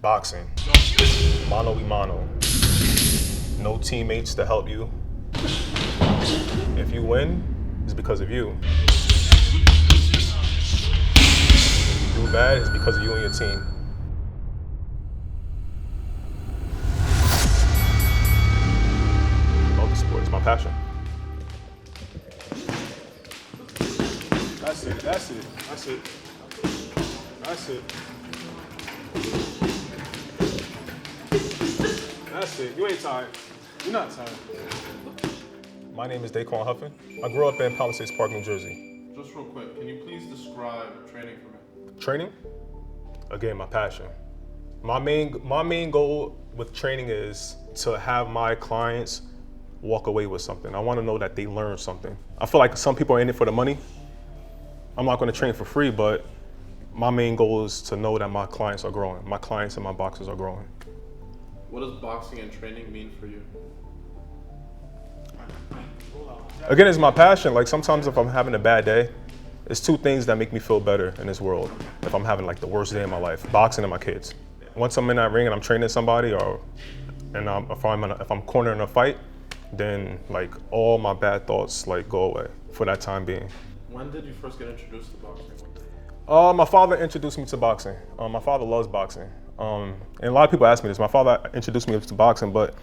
Boxing. Mano y mano. No teammates to help you. If you win, it's because of you. If you do bad, it's because of you and your team. I love the sport, it's my passion. That's it, that's it, that's it. That's it. That's it. You ain't tired. You're not tired. My name is Daquan Huffin. I grew up in Palisades Park, New Jersey. Just real quick, can you please describe training for me? Training? Again, my passion. My main goal with training is to have my clients walk away with something. I want to know that they learned something. I feel like some people are in it for the money. I'm not going to train for free, but my main goal is to know that my clients are growing. My clients and my boxers are growing. What does boxing and training mean for you? Again, it's my passion. Like sometimes if I'm having a bad day, it's two things that make me feel better in this world. If I'm having like the worst day of my life, boxing and my kids. Once I'm in that ring and I'm training somebody, if I'm cornering a fight, then like all my bad thoughts like go away for that time being. When did you first get introduced to boxing? My father introduced me to boxing. My father loves boxing. And a lot of people ask me this. My father introduced me to boxing, but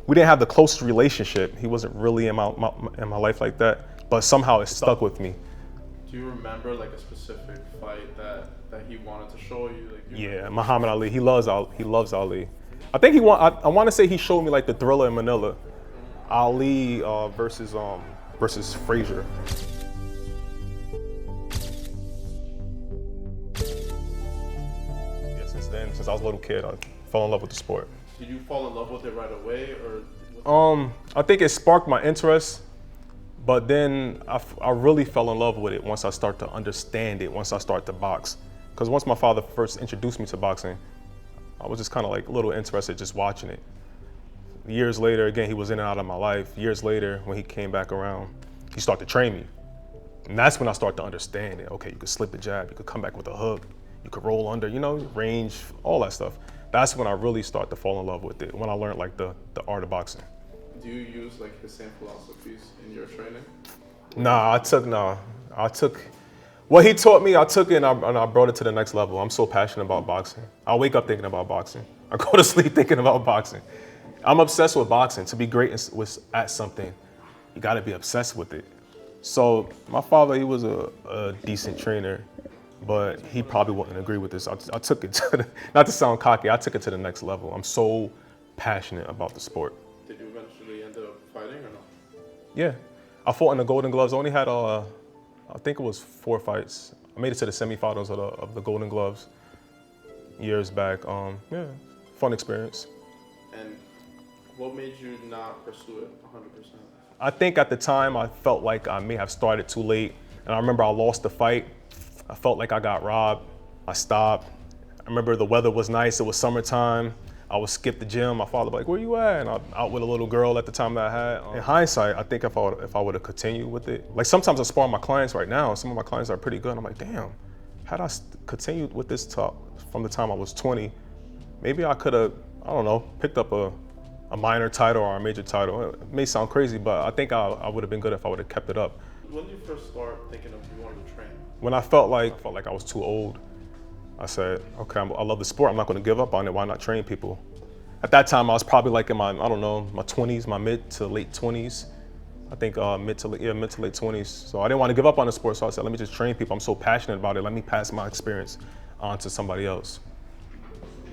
we didn't have the closest relationship. He wasn't really in my life like that, but somehow it stuck with me. Do you remember like a specific fight that he wanted to show you? Yeah, Muhammad Ali. He loves Ali. I think I want to say he showed me like the Thriller in Manila. Ali versus Frazier. Since I was a little kid, I fell in love with the sport. Did you fall in love with it right away, or? I think it sparked my interest, but then I really fell in love with it once I start to understand it, once I start to box. Because once my father first introduced me to boxing, I was just kind of like a little interested just watching it. Years later, again, he was in and out of my life. Years later, when he came back around, he started to train me. And that's when I started to understand it. Okay, you could slip a jab, you could come back with a hook, you could roll under, range, all that stuff. That's when I really start to fall in love with it, when I learned like the art of boxing. Do you use like his same philosophies in your training? I took what he taught me, I took it and I brought it to the next level. I'm so passionate about boxing. I wake up thinking about boxing. I go to sleep thinking about boxing. I'm obsessed with boxing. To be great at something, you gotta be obsessed with it. So my father, he was a decent trainer, but he probably wouldn't agree with this. I took it to not to sound cocky, I took it to the next level. I'm so passionate about the sport. Did you eventually end up fighting or no? Yeah, I fought in the Golden Gloves. I only had, I think it was 4 fights. I made it to the semifinals of the Golden Gloves years back. Yeah, fun experience. And what made you not pursue it 100%? I think at the time I felt like I may have started too late. And I remember I lost the fight. I felt like I got robbed. I stopped. I remember the weather was nice. It was summertime. I would skip the gym. My father would be like, "Where you at?" And I'm out with a little girl at the time that I had. In hindsight, I think if I would have continued with it, like sometimes I spar my clients right now. Some of my clients are pretty good. I'm like, damn, had I continued with this talk from the time I was 20, maybe I could have, I don't know, picked up a minor title or a major title. It may sound crazy, but I think I would have been good if I would have kept it up. When did you first start thinking of you wanted to train? When I felt like I was too old, I said, okay, I love the sport. I'm not going to give up on it. Why not train people? At that time, I was probably like in my 20s, my mid to late 20s. I think mid to late 20s. So I didn't want to give up on the sport. So I said, let me just train people. I'm so passionate about it. Let me pass my experience on to somebody else.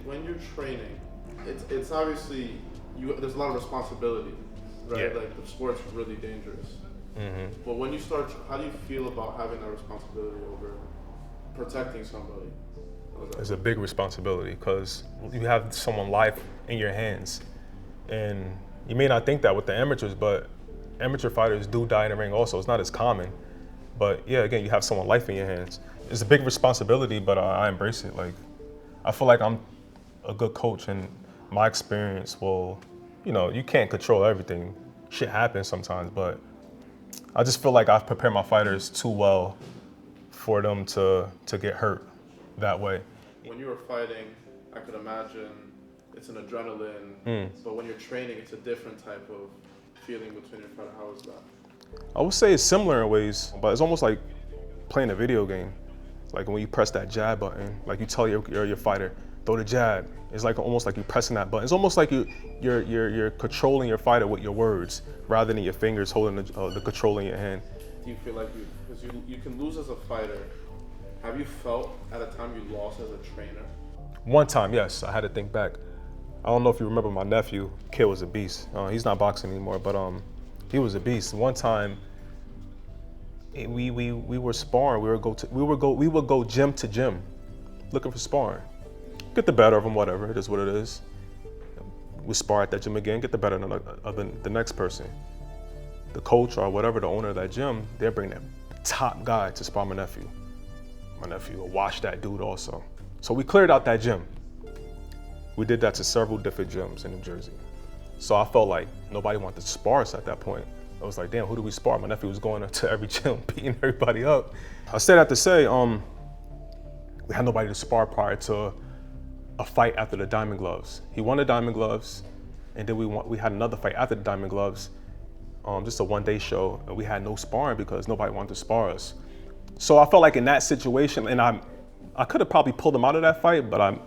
When you're training, it's obviously, there's a lot of responsibility, right? Yeah. Like the sport's really dangerous. Mm-hmm. But when you start, how do you feel about having that responsibility over protecting somebody? It's a big responsibility because you have someone's life in your hands. And you may not think that with the amateurs, but amateur fighters do die in the ring also. It's not as common. But yeah, again, you have someone's life in your hands. It's a big responsibility, but I embrace it. Like, I feel like I'm a good coach and my experience will, you can't control everything. Shit happens sometimes, but I just feel like I've prepared my fighters too well for them to get hurt that way. When you were fighting, I could imagine it's an adrenaline, but when you're training, it's a different type of feeling between your fighter. How is that? I would say it's similar in ways, but it's almost like playing a video game. Like when you press that jab button, like you tell your fighter, throw the jab. It's like almost like you're pressing that button. It's almost like you're controlling your fighter with your words rather than your fingers holding the control in your hand. Do you feel like because you can lose as a fighter, have you felt at a time you lost as a trainer? One time, yes, I had to think back. I don't know if you remember my nephew, kid was a beast. He's not boxing anymore, but he was a beast. One time, we were sparring. We would go gym to gym, looking for sparring. Get the better of him, whatever. It is what it is. We spar at that gym again. Get the better of the next person. The coach or whatever, the owner of that gym, they're bringing that top guy to spar my nephew. My nephew will watch that dude also. So we cleared out that gym. We did that to several different gyms in New Jersey. So I felt like nobody wanted to spar us at that point. I was like, damn, who do we spar? My nephew was going to every gym, beating everybody up. I said that to say, we had nobody to spar prior to a fight after the Diamond Gloves. He won the Diamond Gloves, and then we had another fight after the Diamond Gloves, just a one-day show, and we had no sparring because nobody wanted to spar us. So I felt like in that situation, and I could have probably pulled him out of that fight, but I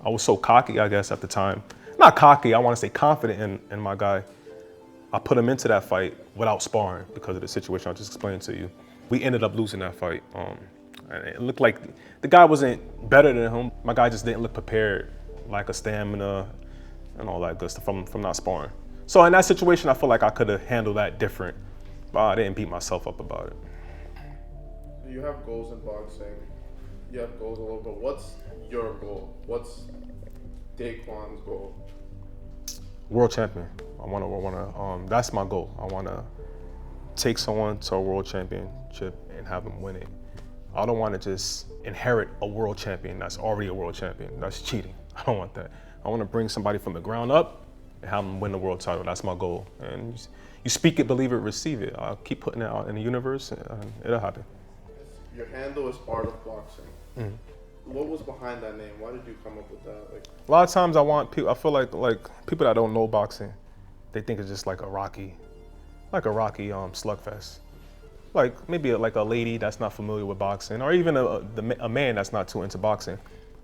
was so cocky, I guess, at the time. Not cocky, I want to say confident in my guy. I put him into that fight without sparring because of the situation I just explained to you. We ended up losing that fight. And it looked like the guy wasn't better than him. My guy just didn't look prepared, lack of stamina and all that good stuff from not sparring. So in that situation, I feel like I could have handled that different, but I didn't beat myself up about it. You have goals in boxing. You have goals all over, but what's your goal? What's Daquan's goal? World champion. That's my goal. I wanna take someone to a world championship and have them win it. I don't wanna just inherit a world champion that's already a world champion. That's cheating. I don't want that. I wanna bring somebody from the ground up and have them win the world title. That's my goal. And you speak it, believe it, receive it. I'll keep putting it out in the universe and it'll happen. Your handle is Art of Boxing. Mm-hmm. What was behind that name? Why did you come up with that? A lot of times I feel like people that don't know boxing, they think it's just like a rocky slugfest. Like maybe a lady that's not familiar with boxing, or even a man that's not too into boxing.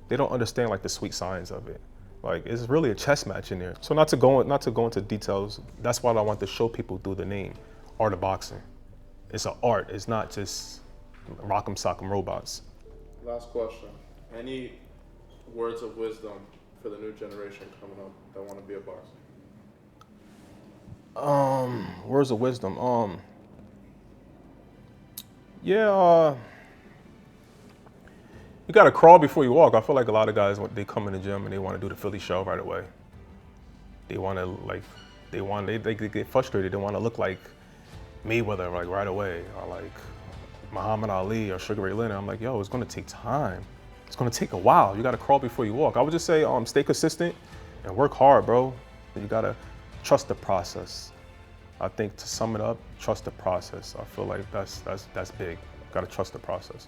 They don't understand like the sweet science of it. Like it's really a chess match in there. So not to go into details, that's why I want to show people through the name, Art of Boxing. It's an art. It's not just rock'em sock'em robots. Last question. Any words of wisdom for the new generation coming up that want to be a boxer? Words of wisdom. You gotta crawl before you walk. I feel like a lot of guys, they come in the gym and they want to do the Philly shell right away. They want to they get frustrated. They want to look like Mayweather like right away, or like Muhammad Ali or Sugar Ray Leonard. I'm like, yo, it's gonna take time. It's gonna take a while. You gotta crawl before you walk. I would just say, stay consistent and work hard, bro. You gotta trust the process. I think to sum it up, trust the process. I feel like that's big. You gotta trust the process.